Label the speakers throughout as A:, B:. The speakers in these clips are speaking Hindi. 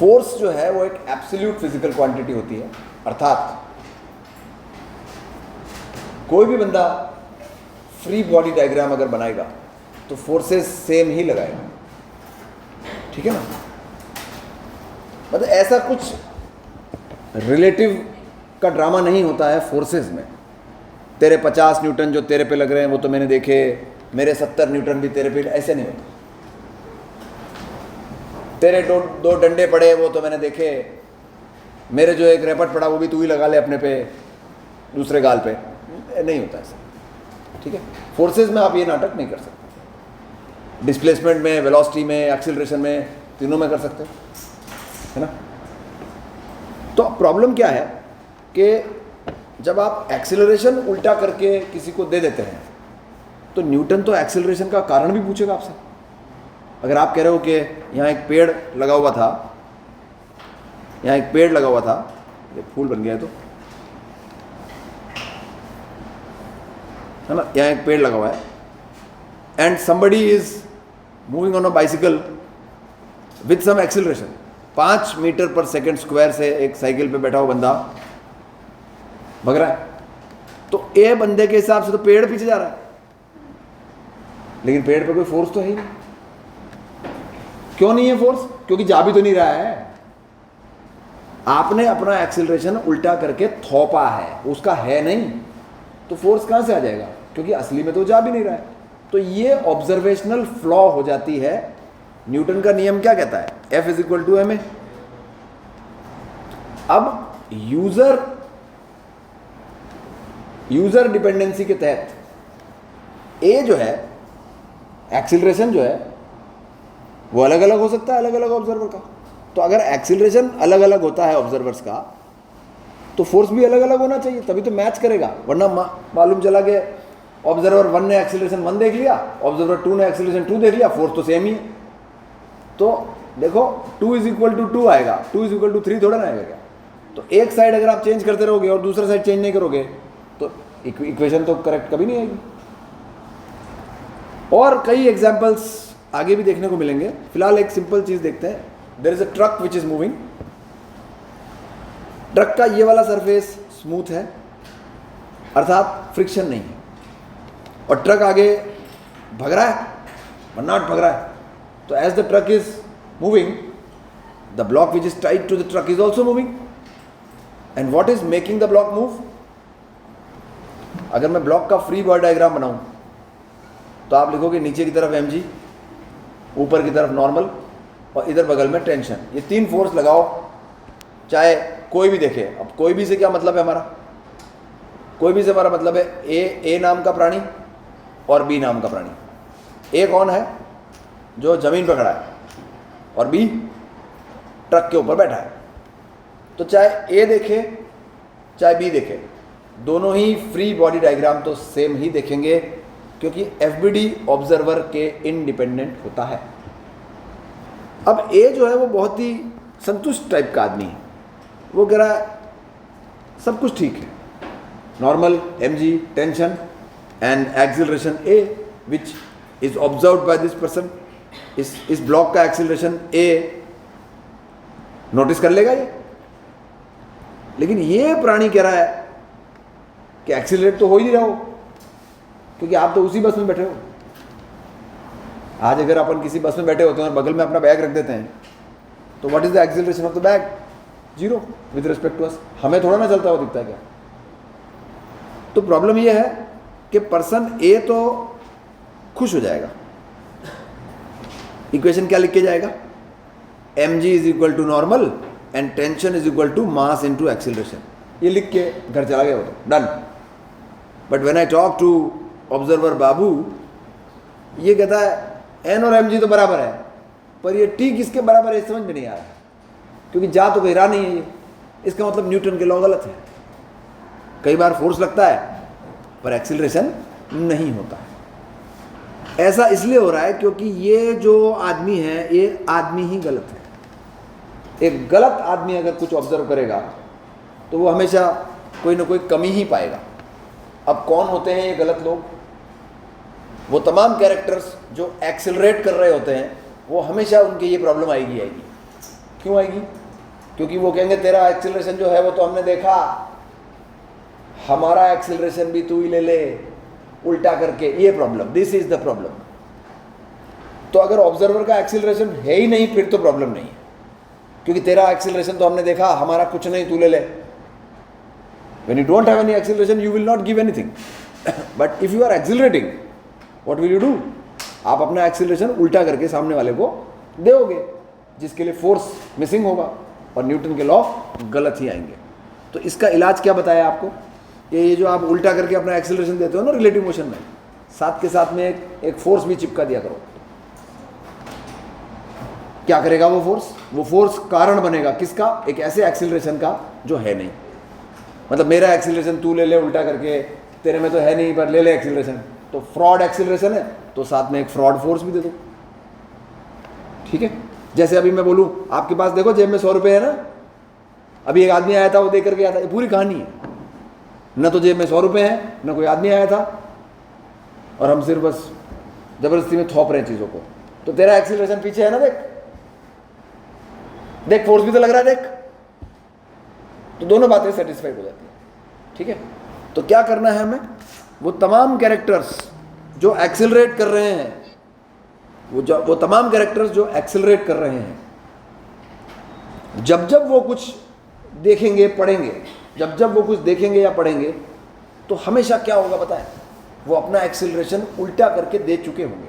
A: फोर्स जो है वो एक एब्सोल्यूट फिजिकल क्वांटिटी होती है, अर्थात कोई भी बंदा फ्री बॉडी डायग्राम अगर बनाएगा तो फोर्सेस सेम ही लगाएगा, ठीक है ना। मतलब ऐसा कुछ रिलेटिव का ड्रामा नहीं होता है फोर्सेस में। तेरे 50 न्यूटन जो तेरे पे लग रहे हैं वो तो मैंने देखे, मेरे 70 न्यूटन भी तेरे पे, ऐसे नहीं होता। तेरे दो डंडे पड़े वो तो मैंने देखे, मेरे जो एक रैपट पड़ा वो भी तू ही लगा ले अपने पे, दूसरे गाल पे, नहीं होता ऐसा, ठीक है। फोर्सेस में आप ये नाटक नहीं कर सकते। डिस्प्लेसमेंट में, वेलोसिटी में, एक्सीलरेशन में, तीनों में कर सकते हो, है ना। तो प्रॉब्लम क्या है कि जब आप एक्सीलरेशन उल्टा करके किसी को दे देते हैं तो न्यूटन तो एक्सीलरेशन का कारण भी पूछेगा आपसे। अगर आप कह रहे हो कि यहाँ एक पेड़ लगा हुआ था, यहाँ एक पेड़ लगा हुआ था, ये फूल बन गया है तो, है ना, यहाँ एक पेड़ लगा हुआ है, and somebody is moving on a bicycle with some acceleration, 5 metre पर सेकेंड स्क्वायर से एक साइकिल पे बैठा हुआ बंदा भग रहा है, तो ए बंदे के हिसाब से तो पेड़ पीछे जा रहा है, लेकिन पेड़ पे कोई फोर्स तो है ही नहीं। क्यों नहीं है फोर्स? क्योंकि जा भी तो नहीं रहा है। आपने अपना एक्सीलरेशन उल्टा करके थोपा है, उसका है नहीं, तो फोर्स कहां से आ जाएगा? क्योंकि असली में तो जा भी नहीं रहा है। तो ये ऑब्जर्वेशनल फ्लॉ हो जाती है। न्यूटन का नियम क्या कहता है? F = ma। अब यूजर डिपेंडेंसी के तहत ए जो है, एक्सीलरेशन जो है, वो अलग अलग हो सकता है अलग अलग ऑब्जर्वर का। तो अगर एक्सीलरेशन अलग अलग होता है ऑब्जर्वर्स का, तो फोर्स भी अलग अलग होना चाहिए, तभी तो मैच करेगा। वरना मालूम चला कि ऑब्जर्वर 1 ने एक्सीलरेशन 1 देख लिया, ऑब्जर्वर 2 ने एक्सीलरेशन 2 देख लिया, फोर्स तो सेम ही है। तो देखो 2 = 2 आएगा, 2 = 3 थोड़ा ना आएगा क्या? तो एक साइड अगर आप चेंज करते रहोगे और दूसरा साइड चेंज नहीं करोगे तो इक्वेशन तो करेक्ट कभी नहीं आएगी। और कई एग्जाम्पल्स आगे भी देखने को मिलेंगे। फिलहाल एक सिंपल चीज देखते हैं। There is a truck which is moving. Truck का ये वाला सरफेस स्मूथ है, अर्थात फ्रिक्शन नहीं है, और ट्रक आगे भग रहा है, बर्नाट भग रहा है। तो as the truck is moving, the block which is tied to the truck is also moving. And what is making the block move? अगर मैं ब्लॉक का फ्री बॉडी डायग्राम बनाऊं तो आप लिखोगे नीचे की तरफ mg, ऊपर की तरफ नॉर्मल, और इधर बगल में टेंशन। ये 3 फोर्स लगाओ, चाहे कोई भी देखे। अब कोई भी से क्या मतलब है हमारा? कोई भी से हमारा मतलब है ए नाम का प्राणी और बी नाम का प्राणी। ए कौन है? जो जमीन पर खड़ा है, और बी ट्रक के ऊपर बैठा है। तो चाहे ए देखे चाहे बी देखे, दोनों ही फ्री बॉडी डायग्राम तो सेम ही देखेंगे, क्योंकि एफबीडी ऑब्जर्वर के इंडिपेंडेंट होता है। अब ए जो है वो बहुत ही संतुष्ट टाइप का आदमी है। वो कह रहा है सब कुछ ठीक है, normal mg, tension and acceleration a which is observed by this person. इस ब्लॉक का एक्सीलरेशन a नोटिस कर लेगा ये। लेकिन ये प्राणी कह रहा है कि एक्सीलरेट तो हो ही नहीं रहा हो, क्योंकि आप तो उसी बस में बैठे हो। आज अगर अपन किसी बस में बैठे होते हैं और बगल में अपना बैग रख देते हैं, तो what is the acceleration of the bag? 0 with respect to us. हमें थोड़ा ना चलता हुआ दिखता है क्या? तो प्रॉब्लम ये है कि पर्सन ए तो खुश हो जाएगा। इक्वेशन क्या लिख के जाएगा? mg = normal and tension = mass into acceleration. ये लिख के घर चला गया, वो तो done. But when I talk to observer बाबू, ये कहता है n और mg तो बराबर है, पर ये t किसके बराबर है समझ में नहीं आ रहा, क्योंकि जा तो कहीं रहा नहीं है ये। इसका मतलब न्यूटन के लॉ गलत है। कई बार फोर्स लगता है पर एक्सीलरेशन नहीं होता है। ऐसा इसलिए हो रहा है क्योंकि ये जो आदमी है, ये आदमी ही गलत है। एक गलत आदमी अगर कुछ ऑब्जर्व करेगा तो वो हमेशा कोई ना कोई कमी ही पाएगा। अब कौन होते हैं ये गलत लोग? वो तमाम कैरेक्टर्स जो एक्सेलरेट कर रहे होते हैं, वो हमेशा उनके ये प्रॉब्लम आएगी। क्यों आएगी? क्योंकि वो कहेंगे तेरा एक्सीलरेशन जो है वो तो हमने देखा, हमारा एक्सीलरेशन भी तू ही ले ले उल्टा करके, ये problem, this is the problem. तो अगर ऑब्जर्वर का एक्सीलरेशन है ही नहीं फिर तो प्रॉब्लम नहीं है, क्योंकि तेरा एक्सीलरेशन तो हमने देखा, हमारा कुछ नहीं, तू ले ले। When you don't have any acceleration, you will not give anything. But if you are accelerating, what will you do? आप अपना एक्सीलरेशन उल्टा करके सामने वाले को दोगे, जिसके लिए फोर्स मिसिंग होगा और न्यूटन के लॉ गलत ही आएंगे। तो इसका इलाज क्या बताया आपको? ये जो आप उल्टा करके अपना एक्सीलरेशन देते हो ना रिलेटिव मोशन में, साथ के साथ में एक फोर्स भी चिपका दिया करो। क्या करेगा वो फोर्स? वो फोर्स कारण बनेगा किसका? एक ऐसे एक्सीलरेशन का जो है नहीं। मतलब मेरा एक्सीलरेशन तू ले ले उल्टा करके, तेरे में तो है नहीं पर ले ले एक्सीलरेशन, तो फ्रॉड एक्सीलरेशन है, तो साथ में एक फ्रॉड फोर्स भी दे दो। ठीक है, जैसे अभी मैं बोलूं आपके पास देखो जेब में 100 रुपये है ना, अभी एक आदमी आया था, वो दे करके आया था, ये पूरी कहानी है। न तो जेब में 100 रुपये है, न कोई आदमी आया था, और हम सिर्फ बस जबरदस्ती में थोप रहे हैं चीज़ों को। तो तेरा एक्सीलरेशन पीछे है ना, देख देख फोर्स भी तो लग रहा है, देख। तो दोनों बातें सेटिस्फाइड हो जाती है। ठीक है, तो क्या करना है हमें? वो तमाम कैरेक्टर्स जो एक्सेलरेट कर रहे हैं, वो तमाम कैरेक्टर्स जो एक्सेलरेट कर रहे हैं, जब जब वो कुछ देखेंगे पढ़ेंगे, जब जब वो कुछ देखेंगे या पढ़ेंगे, तो हमेशा क्या होगा पता है? वो अपना एक्सेलरेशन उल्टा करके दे चुके होंगे।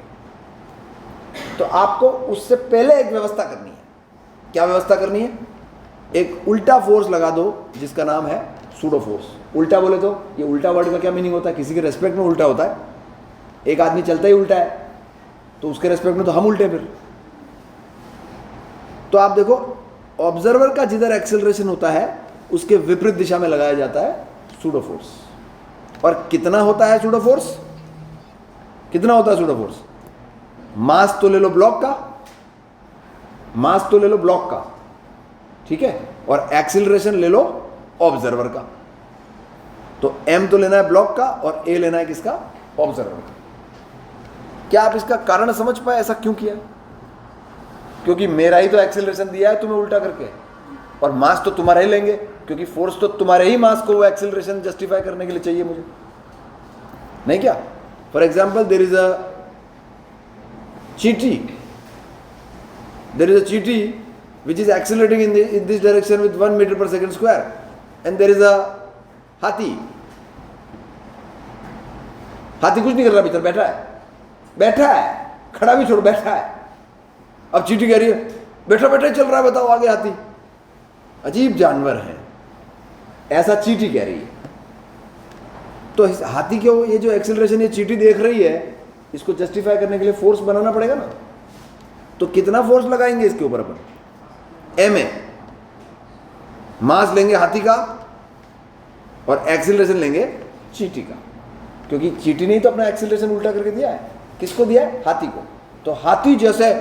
A: तो आपको उससे पहले एक व्यवस्था करनी है। क्या व्यवस्था करनी है? एक उल्टा फोर्स लगा दो जिसका नाम है सूडो फोर्स। उल्टा बोले तो ये उल्टा वर्ड का क्या मीनिंग होता है? किसी के रेस्पेक्ट में उल्टा होता है। एक आदमी चलता ही उल्टा है तो उसके रेस्पेक्ट में तो हम उल्टे फिर। तो आप देखो, ऑब्जर्वर का जिधर एक्सेलरेशन होता है उसके विपरीत दिशा में लगाया जाता है सूडो फोर्स। और कितना होता है सूडो फोर्स? कितना होता है सूडो फोर्स? मास तो ले लो ब्लॉक का, मास तो ले लो ब्लॉक का, ठीक है, और एक्सीलरेशन ले लो ऑब्जर्वर का। तो m तो लेना है ब्लॉक का और a लेना है किसका? ऑब्जर्वर का। क्या आप इसका कारण समझ पाए ऐसा क्यों किया? क्योंकि मेरा ही तो एक्सीलरेशन दिया है तुम्हें उल्टा करके, और मास तो तुम्हारा ही लेंगे, क्योंकि फोर्स तो तुम्हारे ही मास को वो एक्सीलरेशन जस्टिफाई करने के लिए चाहिए मुझे, नहीं क्या? For example, there is a चीटी which is accelerating in this direction with 1 meter per second square, and there is a हाथी कुछ नहीं कर रहा, भीतर बैठा है, खड़ा भी छोड़, बैठा है। अब चींटी कह रही है बैठा बैठा ही चल रहा है, बताओ आगे हाथी। अजीब जानवर है, ऐसा चींटी कह रही है। तो इस हाथी के ये जो एक्सेलरेशन ये चींटी देख रही है, इसको जस्टिफाई करने के लिए फोर्स बनाना पड़ेगा ना। तो कितना फोर्स लगाएंगे इसके ऊपर अपन? m है, मास लेंगे हाथी का और एक्सीलरेशन लेंगे चींटी का, क्योंकि चींटी ने तो अपना एक्सीलरेशन उल्टा करके दिया है। किसको दिया है? हाथी को। तो हाथी जैसे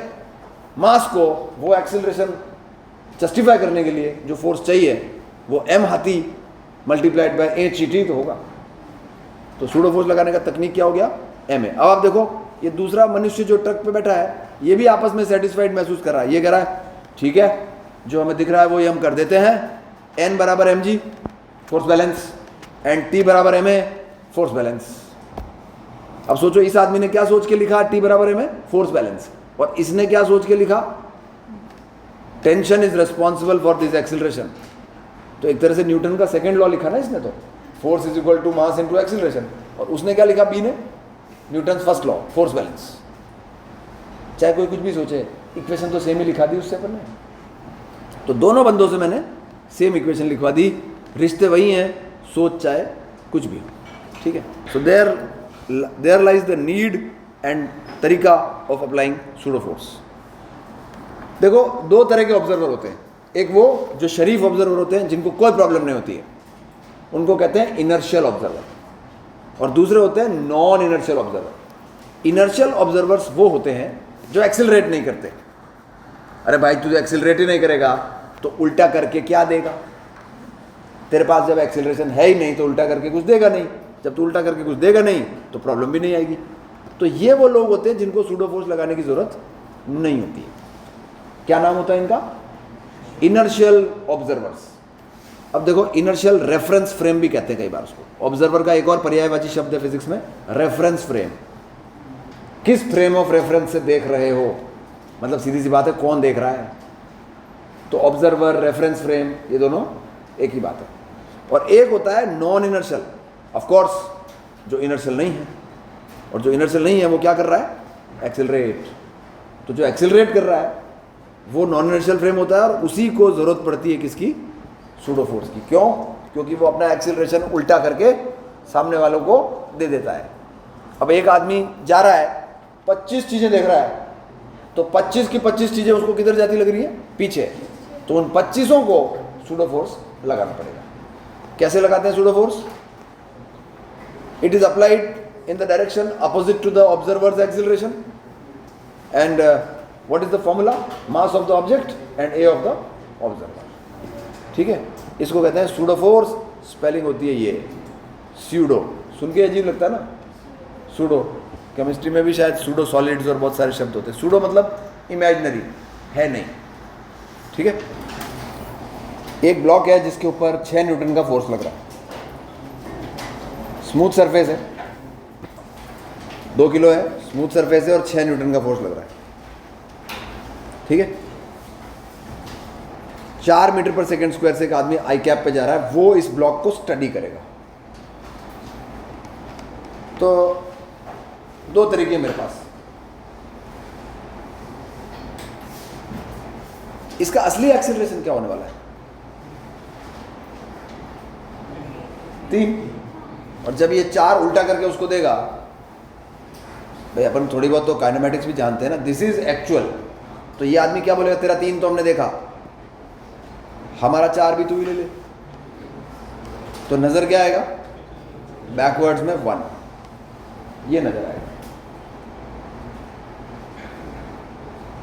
A: मास को वो एक्सीलरेशन जस्टिफाई करने के लिए जो फोर्स चाहिए वो m हाथी मल्टीप्लाइड बाय a चींटी तो होगा। तो सूडो फोर्स लगाने का तकनीक क्या हो गया? m है। अब आप देखो, ये दूसरा मनुष्य जो ट्रक पे बैठा है, ये भी आपस में सेटिस्फाइड महसूस कर रहा है। ये कह रहा है ठीक है, जो हमें दिख रहा है वो ये हम कर देते हैं, n बराबर mg force balance and t बराबर ma फोर्स बैलेंस। अब सोचो, इस आदमी ने क्या सोच के लिखा t बराबर ma फोर्स बैलेंस, और इसने क्या सोच के लिखा? Tension is responsible for this acceleration. तो एक तरह से न्यूटन का सेकेंड लॉ लिखा ना इसने, तो force is equal to mass into acceleration. और उसने क्या लिखा? बी ने Newton first law force balance. चाहे कोई कुछ भी सोचे, इक्वेशन तो सेम ही लिखा दी उससे अपन ने। तो दोनों बंदों से मैंने सेम इक्वेशन लिखवा दी, रिश्ते वही हैं, सोच चाहे कुछ भी हो। ठीक है, so there lies the need and तरीका ऑफ अप्लाइंग सूडो फोर्स। देखो, दो तरह के ऑब्जर्वर होते हैं। एक वो जो शरीफ ऑब्जर्वर होते हैं जिनको कोई प्रॉब्लम नहीं होती है, उनको कहते हैं इनर्शियल ऑब्जर्वर, और दूसरे होते हैं non inertial observer. Inertial observers वो होते हैं जो एक्सेलरेट नहीं करते। अरे भाई, तू एक्सेलरेट ही नहीं करेगा तो उल्टा करके क्या देगा? तेरे पास जब एक्सेलरेशन है ही नहीं तो उल्टा करके कुछ देगा नहीं। जब तू उल्टा करके कुछ देगा नहीं तो प्रॉब्लम भी नहीं आएगी। तो ये वो लोग होते हैं जिनको सूडो फोर्स लगाने की जरूरत नहीं होती है। क्या नाम होता है इनका? Inertial observers. अब देखो इनर्शियल रेफरेंस फ्रेम भी कहते हैं कई बार उसको। ऑब्जर्वर का एक और पर्यायवाची शब्द है फिजिक्स में, रेफरेंस फ्रेम। किस फ्रेम ऑफ रेफरेंस से देख रहे हो, मतलब सीधी सी बात है कौन देख रहा है। तो ऑब्जर्वर, रेफरेंस फ्रेम, ये दोनों एक ही बात है। और एक होता है नॉन इनर्शियल, ऑफ कोर्स जो इनर्शियल नहीं है। और जो इनर्शियल नहीं है वो क्या कर रहा है, एक्सेलरेट। तो जो एक्सेलरेट कर रहा है वो नॉन इनर्शियल फ्रेम होता है, और उसी को जरूरत पड़ती है किसकी, सूडो फोर्स की। क्यों? क्योंकि वो अपना एक्सेलरेशन उल्टा करके सामने वालों को दे देता है। अब एक आदमी जा रहा है, 25 चीजें देख रहा है, तो 25 की 25 चीजें उसको किधर जाती लग रही है, पीछे। तो उन 25 को सूडो फोर्स लगाना पड़ेगा। कैसे लगाते हैं pseudo force? It is applied in the direction opposite to the observer's acceleration, and what is the formula? Mass of the object and a of the observer। ठीक है, इसको कहते हैं सूडो फोर्स। स्पेलिंग होती है ये स्यूडो। सुन के अजीब लगता है ना, सूडो। केमिस्ट्री में भी शायद सूडो सॉलिड्स और बहुत सारे शब्द होते हैं। सूडो मतलब इमेजिनरी, है नहीं। ठीक है, एक ब्लॉक है जिसके ऊपर 6 न्यूटन का फोर्स लग रहा है, स्मूथ सरफेस है, 2 किलो है, स्मूथ सरफेस है और 6 न्यूटन का फोर्स लग रहा है। ठीक है, 4 मीटर पर सेकंड स्क्वायर से एक आदमी आई कैप पे जा रहा है, वो इस ब्लॉक को स्टडी करेगा। तो 2 तरीके मेरे पास। इसका असली एक्सेलरेशन क्या होने वाला है, 3। और जब ये 4 उल्टा करके उसको देगा, भाई अपन थोड़ी बहुत तो काइनेमेटिक्स भी जानते हैं ना, दिस इज एक्चुअल। तो ये आदमी क्या बोलेगा, तेरा 3 तो हमने देखा, हमारा 4 भी तू ही ले ले। तो नजर क्या आएगा, बैकवर्ड्स में 1, ये नजर आएगा।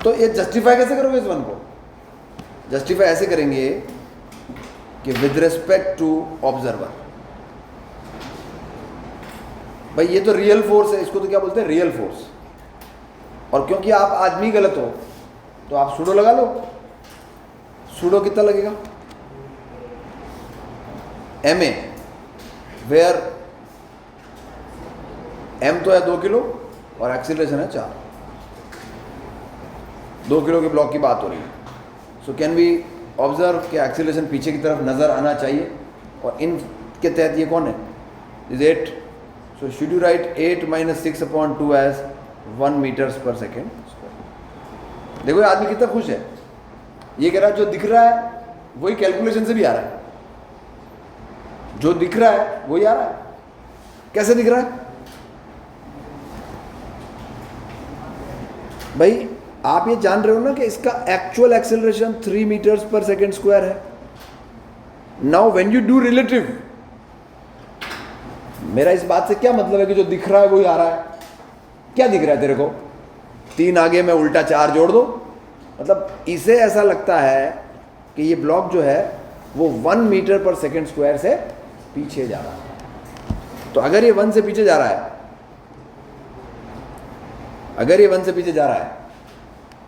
A: तो ये जस्टिफाई कैसे करोगे इस 1 को? जस्टिफाई ऐसे करेंगे कि विद रिस्पेक्ट टू ऑब्जर्वर। भाई ये तो रियल फोर्स है, इसको तो क्या बोलते हैं, रियल फोर्स। और क्योंकि आप आदमी गलत हो तो आप सूडो लगा लो। सूडो कितना लगेगा, MA, वेयर M तो है 2 किलो और एक्सीलरेशन है 4। 2 किलो के ब्लॉक की बात हो रही है। सो कैन वी ऑब्जर्व कि एक्सीलरेशन पीछे की तरफ नजर आना चाहिए, और इन के तहत ये कौन है, is 8। So should you write 8 minus 6/2 as 1 meters per second square? देखो ये आदमी कितना खुश है, ये कह रहा है जो दिख रहा है वही कैलकुलेशन से भी आ रहा है, जो दिख रहा है वही आ रहा है। कैसे दिख रहा है भाई? आप ये जान रहे हो ना कि इसका actual acceleration 3 meters per second square है। Now when you do relative, मेरा इस बात से क्या मतलब है कि जो दिख रहा है वही आ रहा है? क्या दिख रहा है तेरे को, 3 आगे में उल्टा 4 जोड़ दो। मतलब इसे ऐसा लगता है कि ये ब्लॉक जो है वो 1 मीटर पर सेकंड स्क्वायर से पीछे जा रहा है। तो अगर ये 1 से पीछे जा रहा है, अगर ये 1 से पीछे जा रहा है,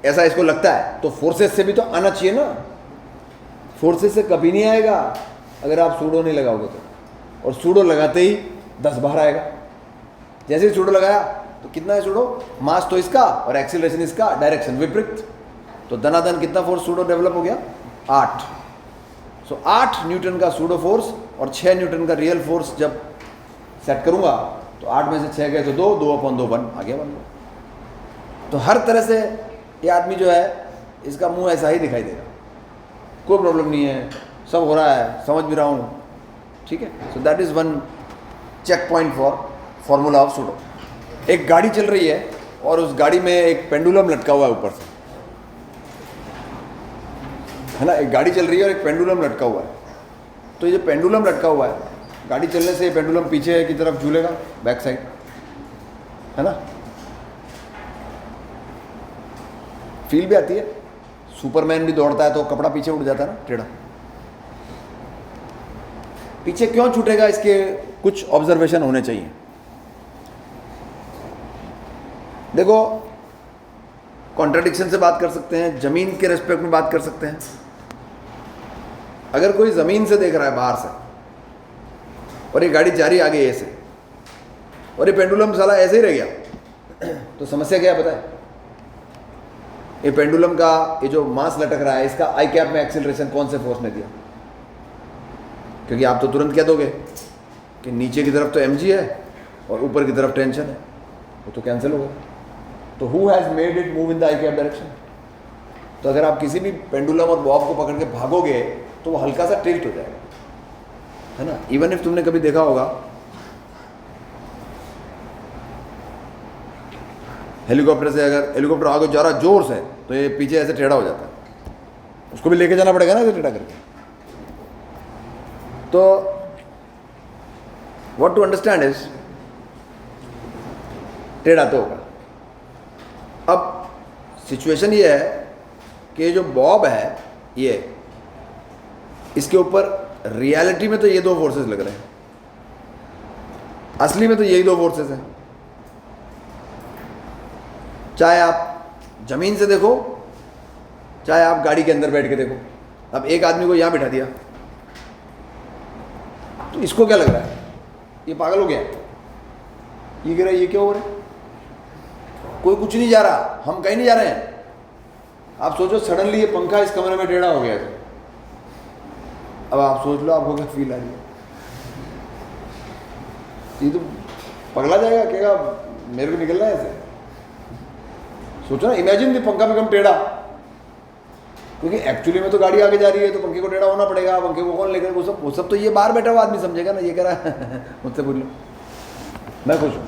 A: ऐसा इसको लगता है, तो फोर्सेस से भी तो आना चाहिए ना। फोर्सेस से कभी नहीं आएगा अगर आप सूडो नहीं लगाओगे तो। और सूडो लगाते ही 10 बाहर आएगा। जैसे ही सूडो लगाया तो कितना है सूडो, मास तो इसका और एक्सीलरेशन इसका, डायरेक्शन विपरीत। तो धनाधन कितना फोर्स सूडो डेवलप हो गया, 8। सो 8 न्यूटन का सूडो फोर्स और 6 न्यूटन का रियल फोर्स जब सेट करूंगा तो 8 में से 6 गए तो 2, 2/2 1 आ गया 1। तो हर तरह से ये आदमी जो है इसका मुंह ऐसा ही दिखाई देगा, कोई प्रॉब्लम नहीं है, सब हो रहा है, समझ भी रहा हूँ। ठीक है, so that is 1 checkpoint for formula of pseudo. एक गाड़ी चल रही है और उस गाड़ी में एक पेंडुलम लटका हुआ है ऊपर से, है ना। एक गाड़ी चल रही है और एक पेंडुलम लटका हुआ है। तो ये जो पेंडुलम लटका हुआ है, गाड़ी चलने से ये पेंडुलम पीछे की तरफ झूलेगा, बैक साइड, है ना। फील भी आती है, सुपरमैन भी दौड़ता है तो कपड़ा पीछे उड़ जाता है ना, टेढ़ा। पीछे क्यों छूटेगा, इसके कुछ ऑब्जर्वेशन होने चाहिए। देखो, कॉन्ट्रडिक्शन से बात कर सकते हैं, जमीन के रेस्पेक्ट में बात कर सकते हैं, अगर कोई ज़मीन से देख रहा है बाहर से और ये गाड़ी जा रही आगे ए से और ये पेंडुलम साला ऐसे ही रह गया तो समस्या क्या है पता है? ये पेंडुलम का ये जो मास लटक रहा है इसका आई कैप में एक्सीलरेशन कौन से फोर्स ने दिया? क्योंकि आप तो तुरंत कह दोगे कि नीचे की तरफ तो mg है और ऊपर की तरफ टेंशन है, वो तो कैंसिल होगा। तो who has made it move in the I cap direction? तो अगर आप किसी भी पेंडुलम और बॉब को पकड़ के भागोगे तो वो हल्का सा टिल्ट हो जाएगा, है ना। इवन इफ तुमने कभी देखा होगा हेलीकॉप्टर से, अगर हेलीकॉप्टर आगे जा रहा जोर से तो ये पीछे ऐसे टेढ़ा हो जाता है, उसको भी लेके जाना पड़ेगा ना ऐसे टेढ़ा करके। तो व्हाट टू अंडरस्टैंड इज टेढ़ा तो होगा। अब सिचुएशन ये है कि ये जो बॉब है ये, इसके ऊपर रियलिटी में तो ये दो फोर्सेस लग रहे हैं, असली में तो यही दो फोर्सेस हैं। चाहे आप जमीन से देखो चाहे आप गाड़ी के अंदर बैठ के देखो। अब एक आदमी को यहां बिठा दिया तो इसको क्या लग रहा है? ये पागल हो गया, ये कह रहा है ये क्या हो रहा है? कोई कुछ नहीं जा रहा, हम कहीं नहीं जा रहे हैं। आप सोचो सडनली ये पंखा इस कमरे में टेढ़ा हो गया है, अब आप सोच लो आपको क्या फील आ रही है? ये तो पगला जाएगा, कहेगा मेरे को निकलना है ऐसे। सोचो ना, इमेजिन दी पंखा बिकम टेढ़ा, क्योंकि एक्चुअली में तो गाड़ी आगे जा रही है तो पंखे को टेढ़ा होना पड़ेगा। पंखे को कौन लेकर, वो सब तो ये बाहर बैठा हुआ आदमी समझेगा ना, ये कह रहा है मुझसे पूछ लो मैं खुश हूँ।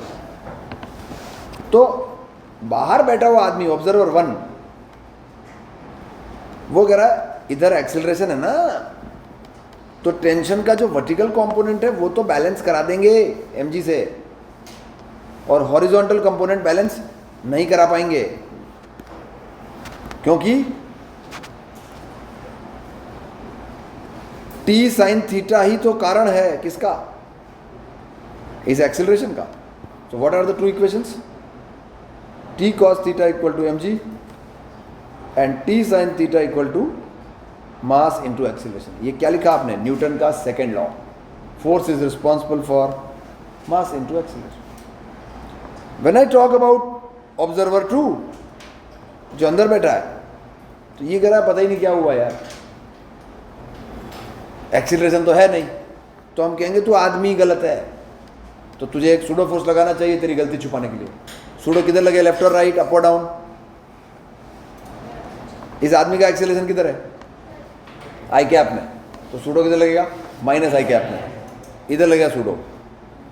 A: तो बाहर बैठा हुआ आदमी ऑब्जर्वर 1 वो कह रहा है इधर एक्सेलरेशन है ना, तो टेंशन का जो वर्टिकल कंपोनेंट है वो तो बैलेंस करा देंगे mg से, और हॉरिजॉन्टल कंपोनेंट बैलेंस नहीं करा पाएंगे, क्योंकि t sin थीटा ही तो कारण है किसका? इस एक्सेलरेशन का। So what are the two equations? t cos theta equal to mg and t sin theta equal to mass into acceleration. ये क्या लिखा आपने? न्यूटन का second law, force is responsible for mass into acceleration. When I talk about observer 2 जो अंदर बैठा है, तो ये कह रहा है पता ही नहीं क्या हुआ यार, एक्सीलरेशन तो है नहीं। तो हम कहेंगे तू आदमी गलत है, तो तुझे एक सूडो फोर्स लगाना चाहिए तेरी गलती छुपाने के लिए। सूडो किधर लगे? लेफ्ट और राइट, अप और डाउन। इस आदमी का एक्सीलरेशन किधर है? आई कैप में, तो सूडो किधर लगेगा? माइनस आई कैप में, इधर लगेगा सूडो।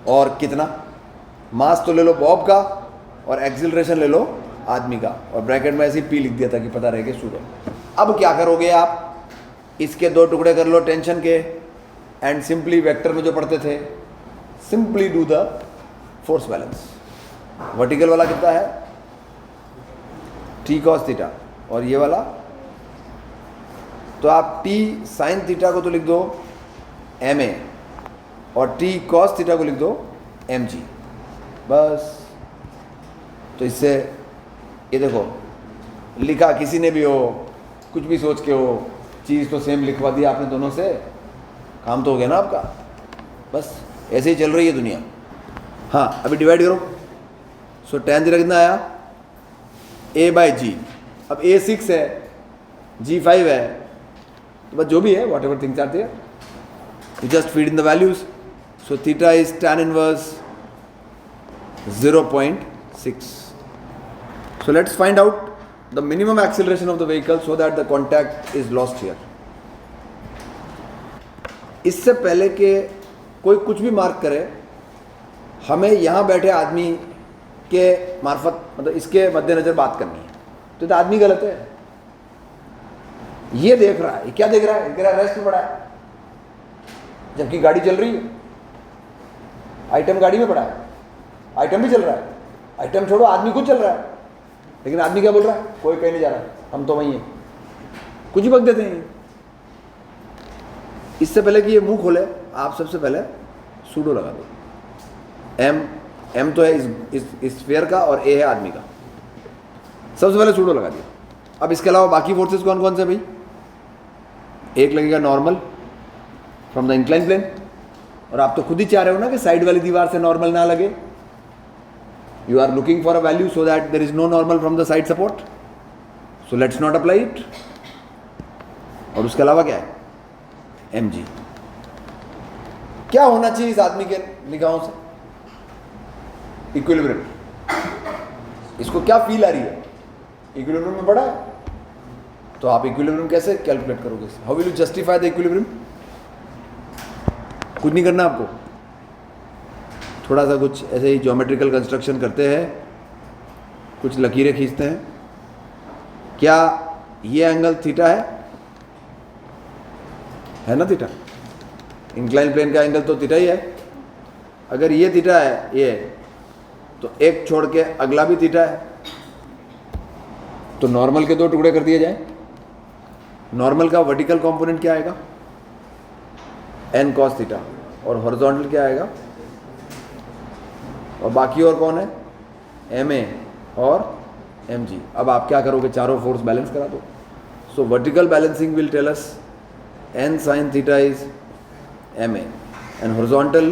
A: और कितना मास तो ले लो बॉब का और एक्सीलरेशन ले लो आदमी का, और ब्रैकेट में ऐसे ही पी लिख दिया था कि पता रहे सूडो। अब क्या करोगे आप? इसके दो टुकड़े कर लो टेंशन के, एंड सिंपली वेक्टर में जो पढ़ते थे, simply do the force balance. Vertical वाला कितना है? t cos थीटा, और ये वाला तो आप t sin थीटा को तो लिख दो ma और t cos थीटा को लिख दो mg, बस। तो इससे ये देखो लिखा किसी ने भी हो, कुछ भी सोच के हो, चीज़ तो सेम लिखवा दिया आपने दोनों से, काम तो हो गया ना आपका। बस ऐसे ही चल रही है दुनिया। हाँ, अभी डिवाइड करो। सो tan थीटा कितना आया? a/g। अब a 6 है, g 5 है, तो बस जो भी है whatever things are there, you just feed in the values. So theta is tan inverse 0.6। So let's find out the minimum acceleration of the vehicle so that the contact is lost here. इससे पहले कि कोई कुछ भी मार्क करे, हमें यहाँ बैठे आदमी के मार्फत, मतलब इसके मद्देनजर बात करनी है। तो आदमी गलत है, ये देख रहा है, ये क्या देख रहा है? कह रहा है रेस्ट में पड़ा है, जबकि गाड़ी चल रही है। आइटम गाड़ी में पड़ा है, आइटम भी चल रहा है, आइटम छोड़ो आदमी खुद चल रहा है, लेकिन आदमी क्या बोल रहा है? कोई कहीं नहीं जा रहा, हम तो वहीं हैं, कुछ ही बक देते हैं। इससे पहले कि ये मुंह खोले, आप सबसे पहले सूडो लगा दो। एम तो है इस स्फीयर का और ए है आदमी का, सबसे पहले सूडो लगा दिया। अब इसके अलावा बाकी फोर्सेस कौन कौन से भाई? एक लगेगा normal, from the incline plane. और आप तो खुद ही चाह रहे हो ना कि साइड वाली दीवार से नॉर्मल ना लगे। You are looking for a value so that there is no normal from the side support, so let's not apply it. और उसके अलावा क्या है, एम जी। क्या होना चाहिए इस आदमी के निगाहों से, इक्विलिब्रियम। इसको क्या फील आ रही है, इक्विलिब्रियम में पड़ा है। तो आप इक्विलिब्रियम कैसे कैलकुलेट करोगे, how will you justify the equilibrium. कुछ नहीं करना आपको, थोड़ा सा कुछ ऐसे ही ज्योमेट्रिकल कंस्ट्रक्शन करते हैं, कुछ लकीरें खींचते हैं। क्या ये एंगल थीटा है ना, थीटा इंक्लाइन प्लेन का एंगल तो थीटा ही है। अगर ये थीटा है ये, तो एक छोड़ के अगला भी थीटा है, तो नॉर्मल के दो टुकड़े कर दिए जाए। नॉर्मल का वर्टिकल कंपोनेंट क्या आएगा, n cos थीटा, और हॉरिजॉन्टल क्या आएगा, और बाकी और कौन है, ma और mg। अब आप क्या करोगे, चारों फोर्स बैलेंस करा दो। So vertical balancing will tell us n sin theta is ma and horizontal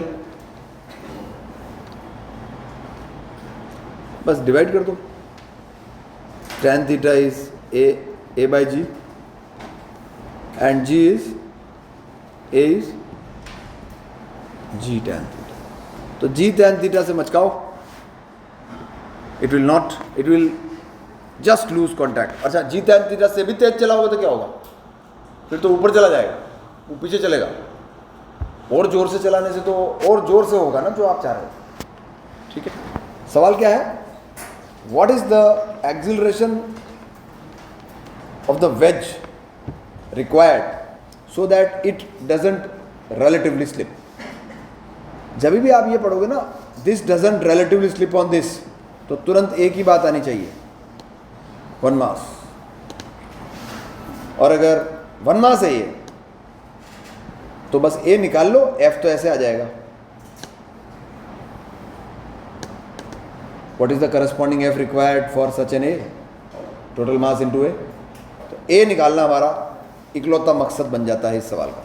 A: बस डिवाइड कर दो, tan theta is a by g and g is a is g tan theta। तो g tan theta से मचकाओ, it will just lose contact. अच्छा, g tan theta से भी तेज चलाओगे तो क्या होगा, फिर तो ऊपर चला जाएगा, वो पीछे चलेगा। और जोर से चलाने से तो और जोर से होगा ना जो आप चाह रहे हो। ठीक है, सवाल क्या है, what is the acceleration of the veg required so that it doesn't relatively slip। जब भी आप ये पढ़ोगे ना, this doesn't relatively slip on this, तो तुरंत एक ही बात आनी चाहिए, वन मास। और अगर वन मास है ये, तो बस ए निकाल लो, एफ तो ऐसे आ जाएगा। What is the corresponding F required for such an a, total mass into a. तो ए निकालना हमारा इकलौता मकसद बन जाता है इस सवाल का।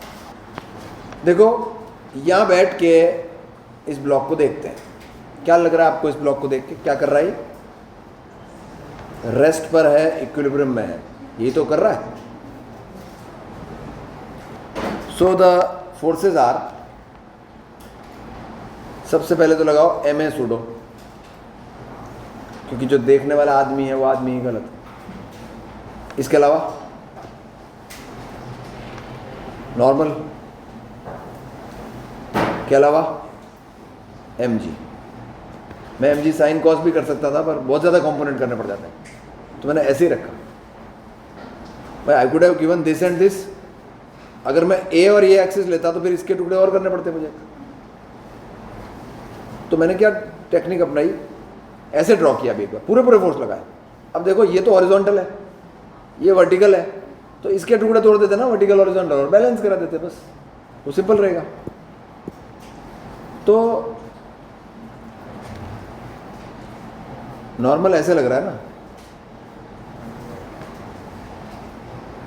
A: देखो, यहाँ बैठ के इस ब्लॉक को देखते हैं, क्या लग रहा है आपको इस ब्लॉक को देख के, क्या कर रहा है, रेस्ट पर है, इक्विलिब्रियम में है, ये तो कर रहा है। सो द फोर्सेस आर, सबसे पहले तो लगाओ एम ए सूडो, क्योंकि जो देखने वाला आदमी है वो आदमी ही गलत है। इसके अलावा नॉर्मल के अलावा एम जी। मैं एम जी साइन कॉस भी कर सकता था, पर बहुत ज़्यादा कंपोनेंट करने पड़ जाते हैं, तो मैंने ऐसे ही रखा। भाई I could have given this and this. अगर मैं ए और ए एक्सिस लेता तो फिर इसके टुकड़े और करने पड़ते मुझे। तो मैंने क्या टेक्निक अपनाई, ऐसे ड्रॉ किया अभी एक बार, पूरे पूरे फोर्स लगाए। अब देखो, ये तो हॉरिजॉन्टल है, ये वर्टिकल है, तो इसके टुकड़े तोड़ देते ना, वर्टिकल हॉरिजॉन्टल, और बैलेंस करा देते, बस तो सिंपल रहेगा। तो नॉर्मल ऐसे लग रहा है ना,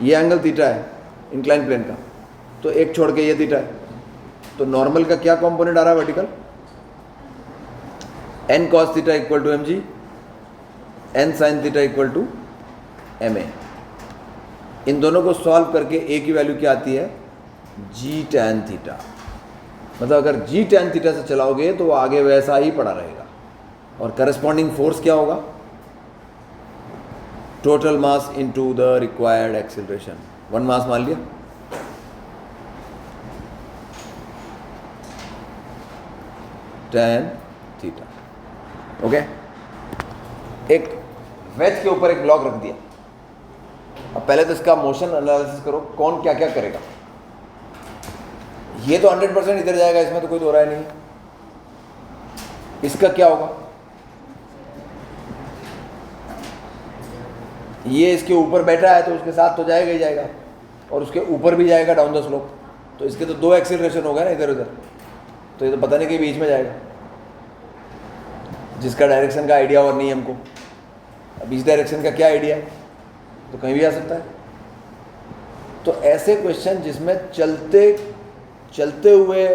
A: ये एंगल थीटा है इंक्लाइन प्लेन का, तो एक छोड़ के ये थीटा है, तो नॉर्मल का क्या कंपोनेंट आ रहा है, vertical, n cos theta equal to mg, n sin theta equal to ma। इन दोनों को सॉल्व करके a की वैल्यू क्या आती है, g tan थीटा। मतलब अगर g tan थीटा से चलाओगे तो वो आगे वैसा ही पड़ा रहेगा। और करस्पॉन्डिंग फोर्स क्या होगा, total mass into the required acceleration. One mass मान लिया, tan थीटा। ओके, एक वेज के ऊपर एक ब्लॉक रख दिया। अब पहले तो इसका मोशन एनालिसिस करो, कौन क्या क्या करेगा। ये तो 100% इधर जाएगा, इसमें तो कोई दो राय नहीं। इसका क्या होगा, ये इसके ऊपर बैठा है तो उसके साथ तो जाएगा ही जाएगा, और उसके ऊपर भी जाएगा डाउन द स्लोप। तो इसके तो दो एक्सीलरेशन हो गए ना इधर उधर, तो ये तो पता नहीं कि बीच में जाएगा, जिसका डायरेक्शन का आइडिया और नहीं है हमको। अब इस डायरेक्शन का क्या आइडिया है, तो कहीं भी आ सकता है। तो ऐसे क्वेश्चन जिसमें चलते चलते हुए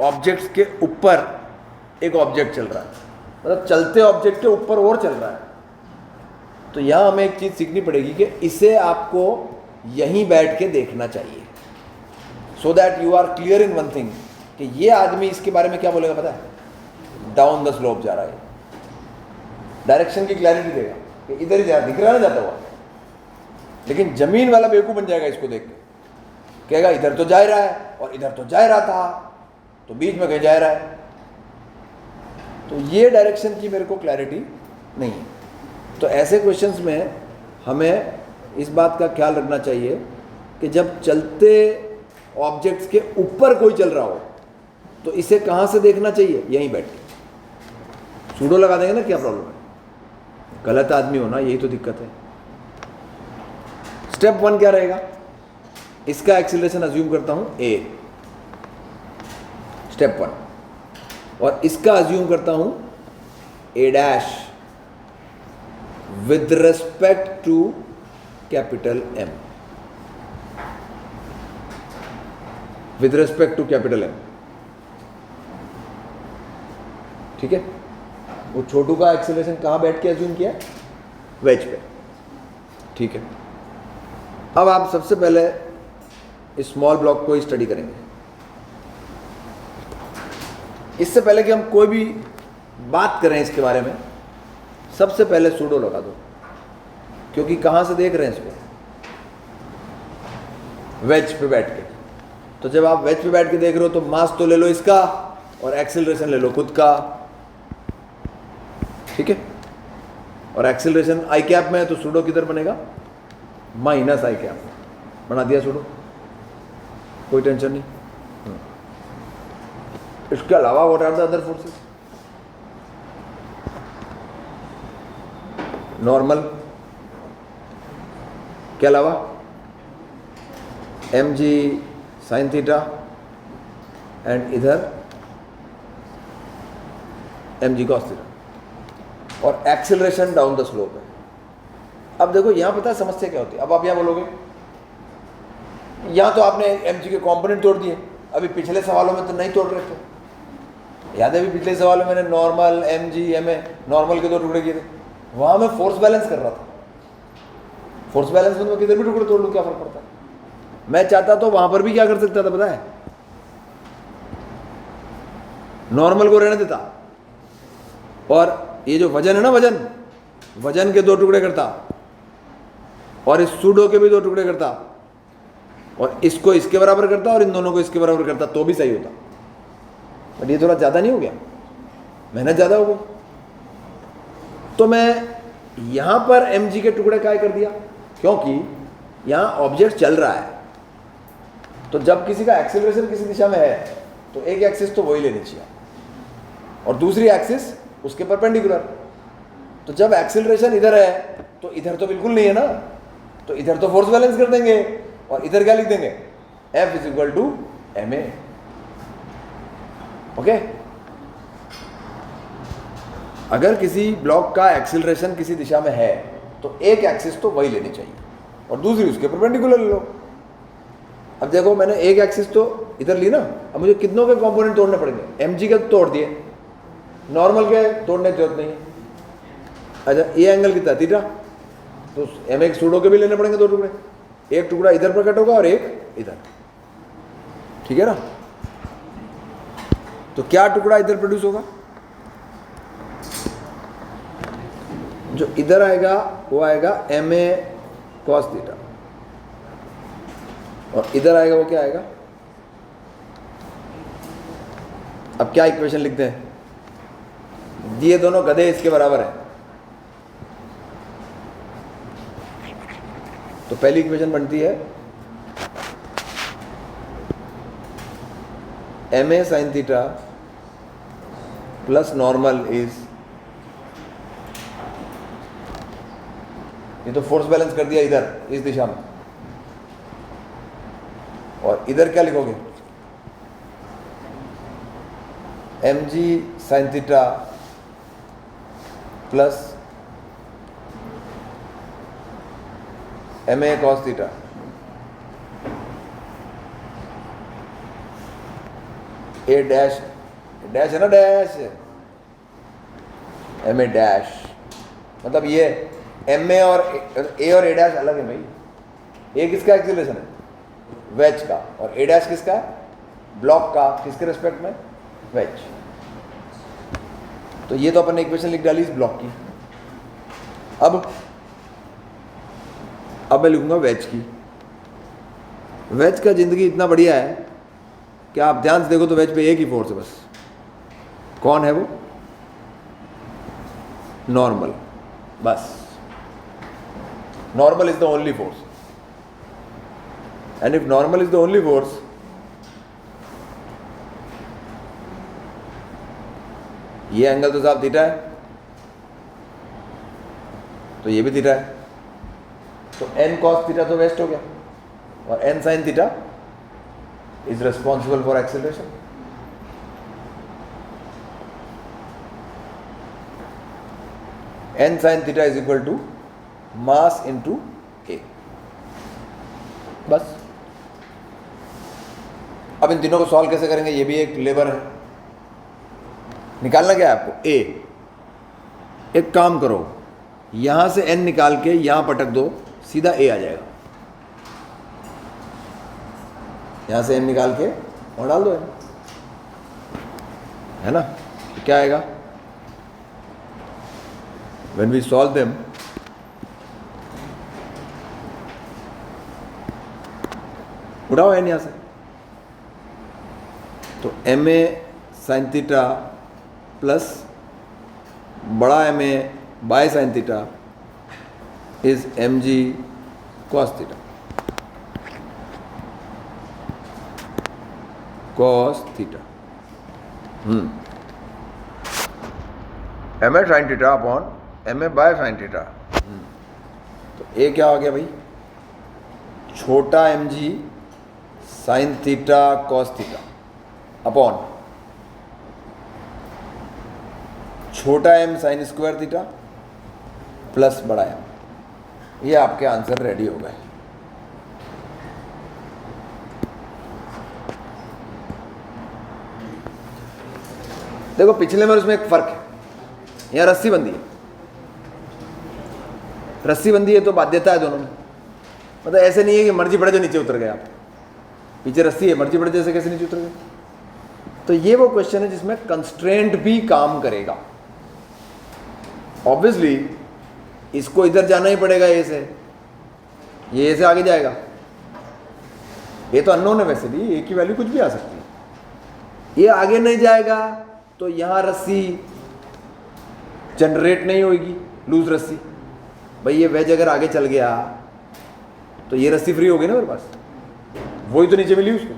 A: ऑब्जेक्ट्स के ऊपर एक ऑब्जेक्ट चल रहा है, मतलब चलते ऑब्जेक्ट के ऊपर और चल रहा है। तो यहां हमें एक चीज सीखनी पड़ेगी कि इसे आपको यहीं बैठ के देखना चाहिए, so that you are clear in one thing कि ये आदमी इसके बारे में क्या बोलेगा पता है, डाउन द स्लोप जा रहा है, डायरेक्शन की क्लैरिटी देगा कि इधर ही जा, दिख रहा है ना जाता हुआ। लेकिन जमीन वाला बेवकूफ बन जाएगा इसको देख के, कहेगा इधर तो जा रहा है और इधर तो जा रहा था, तो बीच में कहीं जा रहा है। तो ये डायरेक्शन की मेरे को क्लैरिटी नहीं है। तो ऐसे क्वेश्चंस में हमें इस बात का ख्याल रखना चाहिए कि जब चलते ऑब्जेक्ट्स के ऊपर कोई चल रहा हो तो इसे कहाँ से देखना चाहिए, यहीं बैठ के। सूडो लगा देंगे ना, क्या प्रॉब्लम है, गलत आदमी होना, यही तो दिक्कत है। स्टेप 1 क्या रहेगा, इसका एक्सीलरेशन अज्यूम करता हूं a, स्टेप 1, और इसका अज्यूम करता हूं a dash with respect to capital M, with respect to capital M, ठीक है। वो छोटू का एक्सीलरेशन कहां बैठ के अज्यूम किया, वेज पे, ठीक है। अब आप सबसे पहले इस स्मॉल ब्लॉक को स्टडी करेंगे। इससे पहले कि हम कोई भी बात करें इसके बारे में, सबसे पहले सूडो लगा दो, क्योंकि कहां से देख रहे हैं इसको, वेज पे बैठ के। तो जब आप वेज पे बैठ के देख रहे हो तो मास तो ले लो इसका और एक्सेलरेशन ले लो खुद का, ठीक है। और एक्सेलरेशन आई कैप में है तो सूडो किधर बनेगा, माइनस आई कैप, बना दिया सूडो, कोई टेंशन नहीं। इसके अलावा what are the other forces, normal के अलावा M ji sine theta and इधर एम जी कॉस थीटा, और एक्सेलरेशन डाउन द स्लोप है। अब देखो यहां पता है समस्या क्या होती है। अब आप यहां बोलोगे यहां तो आपने एम जी के कंपोनेंट तोड़ दिए, अभी पिछले सवालों में तो नहीं तोड़ रहे थे, याद है अभी पिछले सवालों में मैंने normal M G M A normal के 2 टुकड़े किए थे, वहां मैं फोर्स बैलेंस कर रहा था। फोर्स बैलेंस में मैं किधर भी टुकड़े तोड़ लूं, क्या फर्क पड़ता है। मैं चाहता तो वहां पर भी क्या कर सकता था पता है, नॉर्मल को रहने देता, और ये जो वजन है ना, वजन के 2 टुकड़े करता, और इस सूडो के भी 2 टुकड़े करता, और इसको इसके बराबर करता और इन दोनों को इसके बराबर करता, तो भी सही होता। बट ये थोड़ा ज़्यादा नहीं हो गया, मेहनत ज़्यादा हो गई। तो मैं यहां पर एम जी के टुकड़े काय कर दिया, क्योंकि यहां ऑब्जेक्ट चल रहा है। तो जब किसी का एक्सेलरेशन किसी दिशा में है तो एक एक्सिस तो वही लेनी चाहिए और दूसरी एक्सिस उसके परपेंडिकुलर। तो जब एक्सेलरेशन इधर है तो इधर तो बिल्कुल नहीं है ना, तो इधर तो फोर्स बैलेंस कर देंगे और इधर क्या लिख देंगे, F is equal to M A. Okay, अगर किसी ब्लॉक का एक्सेलरेशन किसी दिशा में है तो एक एक्सिस तो वही लेनी चाहिए और दूसरी उसके परपेंडिकुलर ले लो। अब देखो मैंने एक एक्सिस तो इधर ली ना, अब मुझे कितनों के कंपोनेंट तोड़ने पड़ेंगे, एम जी के तोड़ दिए, नॉर्मल के तोड़ने की जरूरत नहीं है। अच्छा ये एंगल कितना थीटा, तो एम एक सूडो के भी लेने पड़ेंगे 2 टुकड़े, एक टुकड़ा इधर पर कट होगा और एक इधर, ठीक है ना। तो क्या टुकड़ा इधर प्रोड्यूस होगा, जो इधर आएगा वो आएगा एम ए कॉस थीटा, और इधर आएगा वो क्या आएगा। अब क्या इक्वेशन लिखते हैं, ये दोनों गधे इसके बराबर है, तो पहली इक्वेशन बनती है M A sine theta plus normal is, ये तो फोर्स बैलेंस कर दिया इधर इस दिशा में, और इधर क्या लिखोगे, M ji sine theta plus M A cos theta. A dash, dash है ना, डैश एम ए डैश, मतलब ये एम ए और ए डैश अलग है भाई। ए किसका एक्सीलरेशन है? वेज का। और ए डैश किसका है? ब्लॉक का। किसके रिस्पेक्ट में? वेज। तो ये तो अपन ने इक्वेशन लिख डाली इस ब्लॉक की। अब मैं लिखूंगा वेज की। वेज का जिंदगी इतना बढ़िया है कि आप ध्यान से देखो तो वेज पे एक ही फोर्स है बस। कौन है वो? नॉर्मल। बस normal is the only force, and if normal is the only force, ये एंगल तो साहब थीटा है, तो ये भी थीटा है, तो n cos थीटा तो वेस्ट हो गया, और n sin theta is responsible for acceleration. n sin theta is equal to mass into a। बस अब इन तीनों को सॉल्व कैसे करेंगे? ये भी एक लेबर है। निकालना क्या है आपको? a। एक काम करो, यहां से n निकाल के यहां पटक दो, सीधा a आ जाएगा। यहां से n निकाल के और डाल दो n, है ना? तो क्या आएगा? when we solve them, उठाओ n यहां से, तो एम ए साइन थीटा प्लस बड़ा m a by sine theta is M G cos theta, cos theta. M A sine theta upon m a by sine theta. तो ए क्या हो गया भाई? छोटा एम जी sine theta cos theta upon छोटा m sine square theta plus बड़ा एम। ये आपके आंसर रेडी हो गए। देखो पिछले में उसमें एक फर्क है, यहाँ रस्सी बंधी है, रस्सी बंधी है तो बाध्यता है दोनों में। मतलब ऐसे नहीं है कि मर्जी पड़े जो नीचे उतर गए आप, पीछे रस्सी है, मर्जी पड़े जैसे कैसे नीचे उतर गए। तो ये वो क्वेश्चन है जिसमें कंस्ट्रेंट भी काम करेगा। ऑब्वियसली इसको इधर जाना ही पड़ेगा ए से, ये ए से आगे जाएगा। ये तो अननोन है, वैसे भी ए की वैल्यू कुछ भी आ सकती है। ये आगे नहीं जाएगा तो यहां रस्सी जनरेट नहीं होगी, लूज रस्सी। भाई ये वेज अगर आगे चल गया तो ये रस्सी फ्री होगी ना मेरे पास, वही तो नीचे मिली उसको,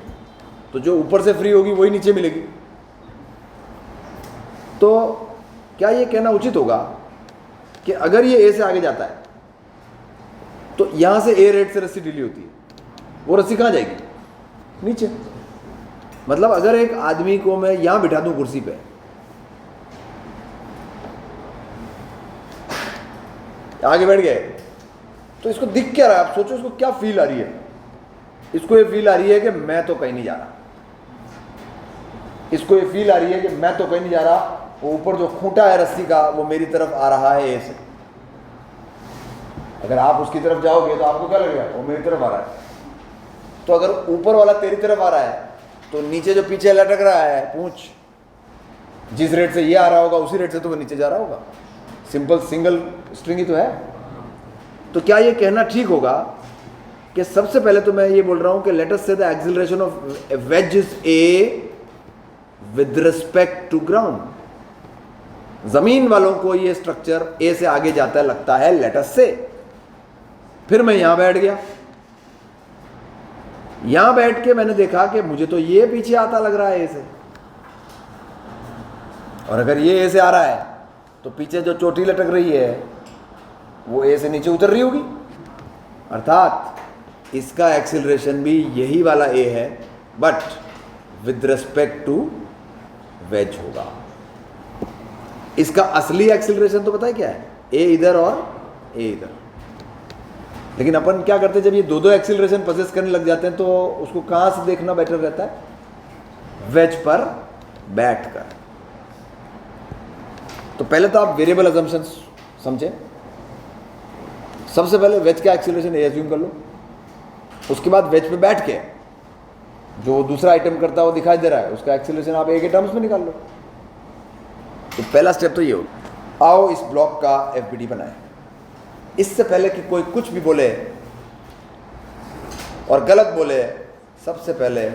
A: तो जो ऊपर से फ्री होगी वही नीचे मिलेगी। तो क्या ये कहना उचित होगा कि अगर ये ए से आगे जाता है तो यहां से ए रेट से रस्सी ढीली होती है, वो रस्सी कहां जाएगी? नीचे। मतलब अगर एक आदमी को मैं यहां बिठा दूं कुर्सी पे, आगे बैठ गए, तो इसको दिख क्या रहा है? आप सोचो इसको क्या फील आ रही है? इसको ये फील आ रही है कि मैं तो कहीं नहीं जा रहा, इसको ये फील आ रही है कि मैं तो कहीं नहीं जा रहा। वो ऊपर जो खूंटा है रस्सी का वो मेरी तरफ आ रहा है ए से। अगर आप उसकी तरफ जाओगे तो आपको क्या लगेगा? वो मेरी तरफ आ रहा है। तो अगर ऊपर वाला तेरी तरफ आ रहा है तो नीचे जो पीछे लटक रहा है पूंछ, जिस रेट से ये आ रहा होगा उसी रेट से तो वो नीचे जा रहा होगा। सिंपल सिंगल स्ट्रिंग ही तो है। तो क्या ये कहना ठीक होगा कि सबसे पहले तो मैं ये बोल रहा हूं कि let us say the acceleration of a wedge is A with respect to ground. जमीन वालों को ये स्ट्रक्चर ए से आगे जाता है लगता है, लेट अस से। फिर मैं यहां बैठ गया, यहां बैठ के मैंने देखा कि मुझे तो ये पीछे आता लग रहा है ए से, और अगर ये ए से आ रहा है तो पीछे जो चोटी लटक रही है वो ए से नीचे उतर रही होगी, अर्थात इसका एक्सीलरेशन भी यही वाला ए है, but with respect to wedge होगा। इसका असली एक्सीलरेशन तो पता है क्या है? ए इधर और ए इधर। लेकिन अपन क्या करते हैं, जब ये दो एक्सीलरेशन पोजेस करने लग जाते हैं तो उसको कहां से देखना बेटर रहता है? वेज पर बैठकर। तो पहले तो आप वेरिएबल अजम्पशंस समझे। सबसे पहले वेज का एक्सीलरेशन एज्यूम कर लो, उसके बाद वेज पे बैठ के जो दूसरा आइटम करता है वो दिखाई दे रहा है, उसका एक्सीलरेशन आप ए के टर्म्स में निकाल लो। तो पहला स्टेप तो ये हो। आओ इस ब्लॉक का एफबीडी बनाएं। इससे पहले कि कोई कुछ भी बोले और गलत बोले, सबसे पहले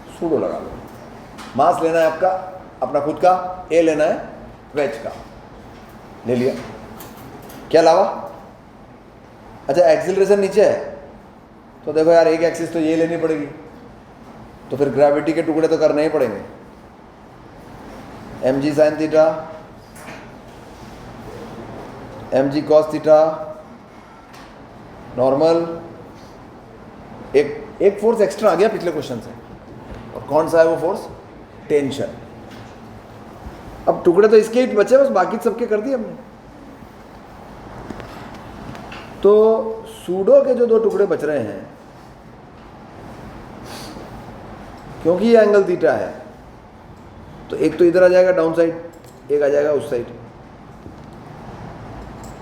A: सूडो लगा लो। मास लेना है आपका अपना खुद का, ए लेना है वेज का, ले लिया। क्या अलावा, अच्छा एक्सीलरेशन नीचे है तो देखो यार एक एक्सिस तो ये लेनी पड़ेगी, तो फिर ग्रेविटी के टुकड़े तो करने ही पड़ेंगे। एम जी साइन थीटा, एम जी कॉस थीटा, नॉर्मल। एक फोर्स एक्स्ट्रा आ गया पिछले क्वेश्चन से, और कौन सा है वो फोर्स? टेंशन। अब टुकड़े तो इसके ही बचे, बस बाकी सबके कर दिए हमने। तो सूडो के जो दो टुकड़े बच रहे हैं, क्योंकि ये एंगल थीटा है, तो एक तो इधर आ जाएगा डाउन साइड, एक आ जाएगा उस साइड।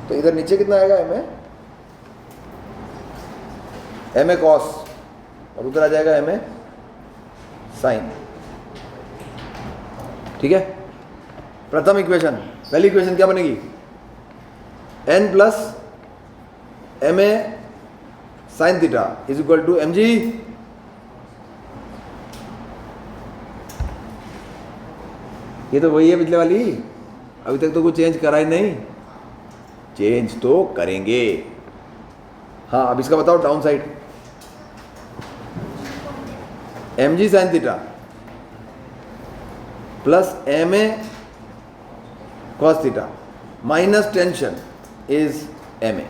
A: तो इधर नीचे कितना आएगा? एम ए कॉस, और उधर आ जाएगा एम ए साइन। ठीक है। प्रथम इक्वेशन, पहली इक्वेशन क्या बनेगी? N plus M A sine theta is equal to M G ये तो वही है पिछले वाली, अभी तक तो कुछ चेंज करा ही नहीं। चेंज तो करेंगे। हाँ, अब इसका बताओ down side. M ji sine theta plus M A cos theta minus tension is M A.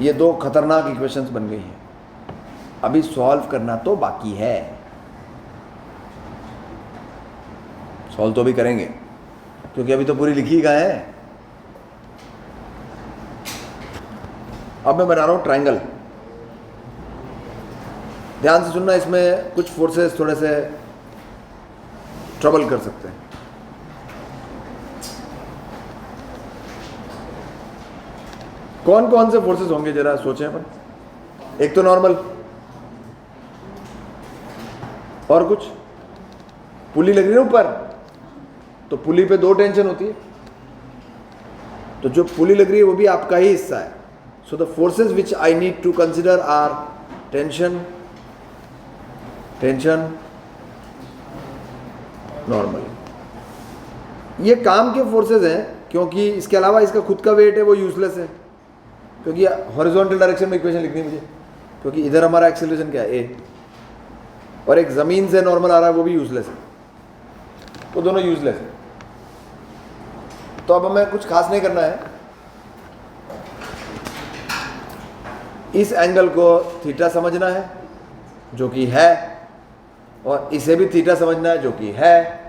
A: ये दो खतरनाक इक्वेशंस बन गई हैं। अभी सॉल्व करना तो बाकी है। सॉल्व तो भी करेंगे क्योंकि अभी तो पूरी लिखी गए है। अब मैं बना रहा हूं ट्रायंगल। ध्यान से सुनना, इसमें कुछ फोर्सेस थोड़े से ट्रबल कर सकते हैं। कौन कौन से फोर्सेस होंगे जरा सोचें अपन। एक तो नॉर्मल, और कुछ पुली लग रही है ऊपर, तो पुली पे दो टेंशन होती है, तो जो पुली लग रही है वो भी आपका ही हिस्सा है। So the forces which I need to consider are tension, tension, normal. ये काम के फोर्सेस हैं, क्योंकि इसके अलावा इसका खुद का वेट है वो यूजलेस है, क्योंकि हॉरिजॉन्टल डायरेक्शन में इक्वेशन लिखनी है मुझे, क्योंकि इधर हमारा एक्सीलरेशन क्या है? ए, और एक जमीन से नॉर्मल आ रहा है वो भी यूजलेस है, तो दोनों यूजलेस है। तो अब हमें कुछ खास नहीं करना है। इस एंगल को थीटा समझना है जो कि है, और इसे भी थीटा समझना है जो कि है,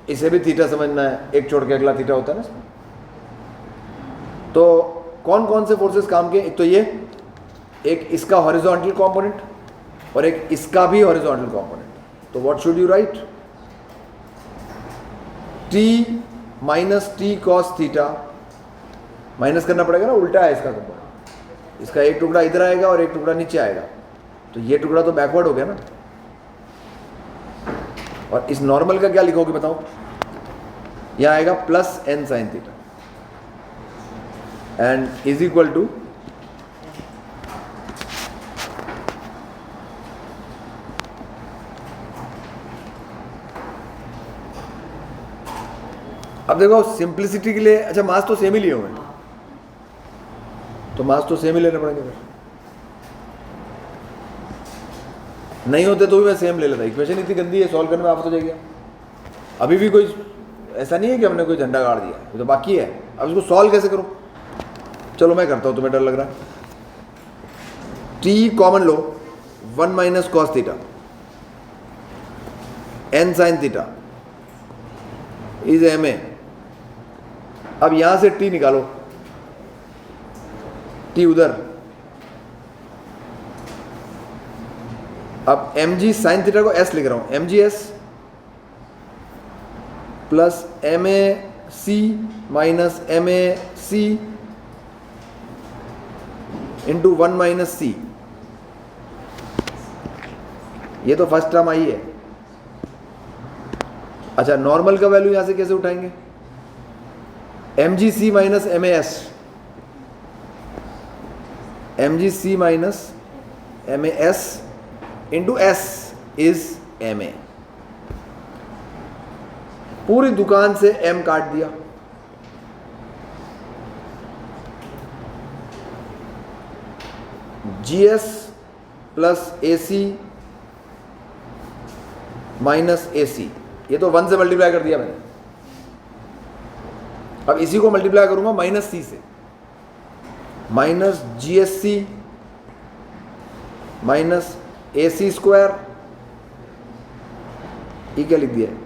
A: इसे भी थीटा समझना है। एक छोड़ के अगला थीटा होता है ना इसमें। तो कौन कौन से फोर्सेस काम के? एक तो ये, एक इसका हॉरिजॉन्टल कंपोनेंट और एक इसका भी हॉरिजॉन्टल कंपोनेंट। तो what should you right? T minus T cos theta, minus करना पड़ेगा ना, उल्टा है इसका कंपोनेंट। इसका एक टुकड़ा इधर आएगा और एक टुकड़ा नीचे आएगा, तो ये टुकड़ा तो बैकवर्ड हो गया ना। और इस नॉर्मल का क्या लिखोगे बताओ? यह आएगा plus N sine theta and is equal to अब देखो सिंप्लिसिटी के लिए, अच्छा मास तो सेम ही लिए हुए हैं, तो मास तो सेम ही लेने पड़ेंगे। फिर नहीं होते तो भी मैं सेम ले लेता। इक्वेशन इतनी गंदी है, सॉल्व करने में आप हो जाएगी। अभी भी कोई ऐसा नहीं है कि हमने कोई झंडा गाड़ दिया, ये तो बाकी है। अब इसको सॉल्व कैसे करूं? चलो मैं करता हूं, तुम्हें डर लग रहा है। टी कॉमन लो, 1 minus cos theta n sine theta is M a. अब यहां से टी निकालो, टी उधर, अब एम जी साइन थीटा को एस लिख रहा हूं, m g S plus M a C minus M a C into 1 minus C. ये तो फर्स्ट टर्म आई है। अच्छा, नॉर्मल का वैल्यू यहां से कैसे उठाएंगे? M G C minus M A S, M G C minus M A S into S is M A. पूरी दुकान से एम काट दिया, G S plus A C minus A C, ये तो 1 से मल्टीप्लाई कर दिया मैंने। अब इसी को मल्टीप्लाई करूंगा माइनस सी से, minus g S C minus ए सी स्क्वायर, ये क्या लिख दिया है?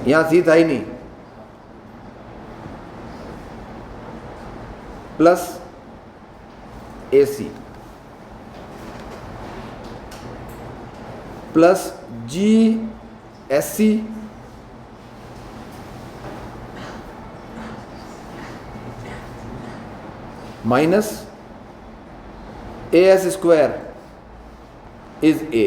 A: यहां सी था ही नहीं, plus A C plus G S C minus A S square is A.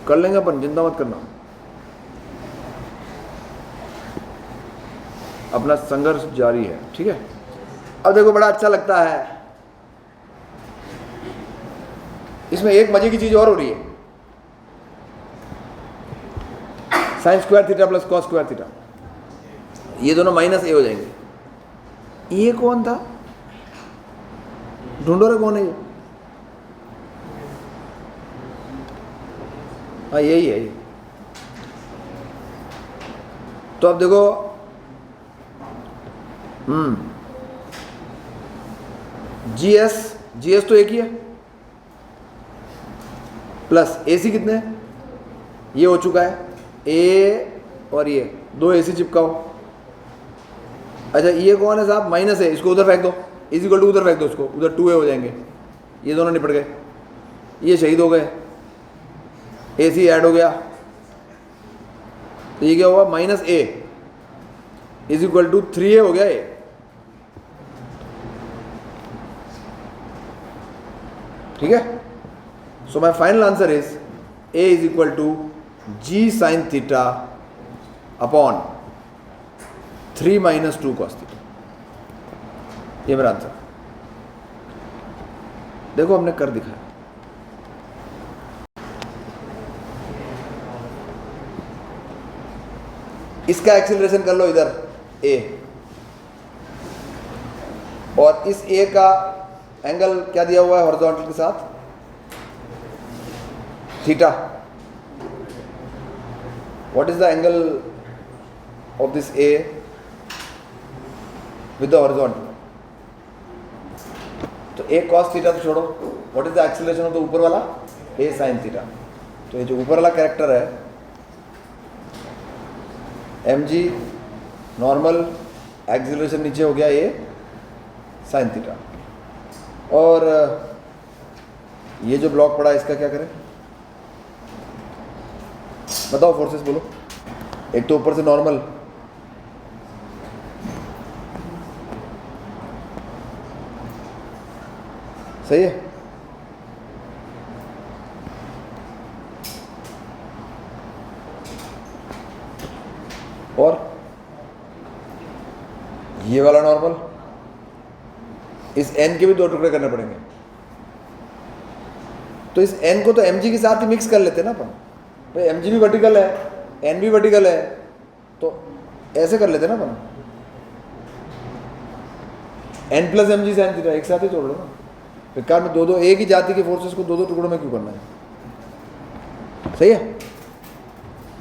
A: कर लेंगे अपन, चिंता मत करना, अपना संघर्ष जारी है, ठीक है। अब देखो बड़ा अच्छा लगता है, इसमें एक मजे की चीज और हो रही है, sign square theta plus cos square theta, ये दोनों माइनस ए हो जाएंगे। ये कौन था? ढूंढो रे, कौन है ये? हाँ यही है ये। तो अब देखो, जी एस तो एक ही है, प्लस ए सी कितने हैं? ये हो चुका है, ए और ये दो ए सी चिपकाओ। अच्छा ये कौन है साहब? माइनस है, इसको उधर फेंक दो, इज इक्वल टू उधर फेंक दो, इसको उधर 2a हो जाएंगे, ये दोनों निपट गए, ये शहीद हो गए, ए सी ऐड हो गया, तो ये क्या हुआ? Minus a is equal to 3a हो गया ये, ठीक है। So my final answer is a is equal to g sine theta upon 3 minus 2 cos theta, ये मेरा आंसर। देखो हमने कर दिखाया। इसका एक्सीलरेशन कर लो इधर ए, और इस ए का एंगल क्या दिया हुआ है हॉरिजॉन्टल के साथ? Theta. What is the angle of this A with the horizontal? तो ए कॉस थीटा तो छोड़ो, what is the acceleration of the ऊपर वाला? ए साइन थीटा। तो ये जो ऊपर वाला कैरेक्टर है एम जी नॉर्मल, एक्सीलरेशन नीचे हो गया ए साइन थीटा, और ये जो ब्लॉक पड़ा है इसका क्या करें? बताओ फोर्सेस बोलो। एक तो ऊपर से नॉर्मल, सही है, और ये वाला नॉर्मल, इस एन के भी 2 टुकड़े करने पड़ेंगे। तो इस एन को तो एम जी के साथ ही मिक्स कर लेते ना अपन, भाई एम जी भी वर्टिकल है, एन भी वर्टिकल है, तो ऐसे कर लेते ना अपन, एन प्लस एम जी साइन थीटा एक साथ ही जोड़ लो ना। बेकार में दो एक ही जाति के फोर्सेस को 2 टुकड़ों में क्यों करना है? सही है।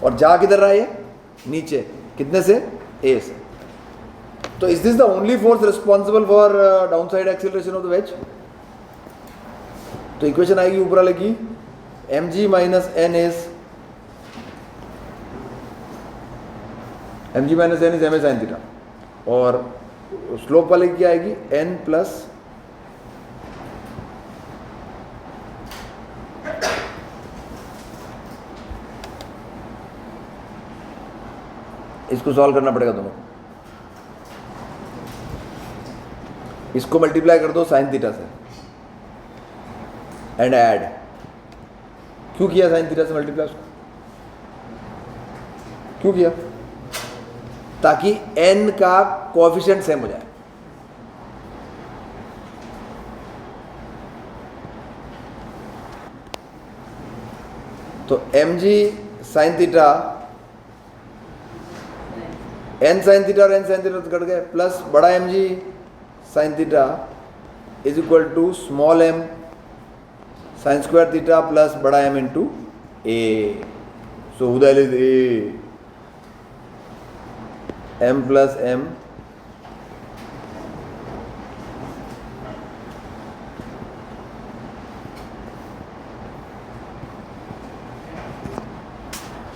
A: और जा किधर रहा है ये? नीचे, कितने से? ए से। तो is this the only force responsible for down side acceleration of the wedge? तो इक्वेशन आएगी ऊपर वाले की, M G minus N is M G minus N is M A sine theta, और स्लोप वाले की क्या आएगी, एन प्लस इसको सॉल्व करना पड़ेगा तुम्हें, इसको मल्टीप्लाई कर दो साइन थीटा से एंड ऐड। क्यों किया साइन थीटा से मल्टीप्लाई, उसको क्यों किया, ताकि n का कोएफिशिएंट सेम हो जाए। तो mg sine theta, n sine theta और n साइन थीटा कट गए, प्लस बड़ा mg sine theta is equal to small m sine square theta plus बड़ा m इंटू ए। सो हुदैल is a, m plus m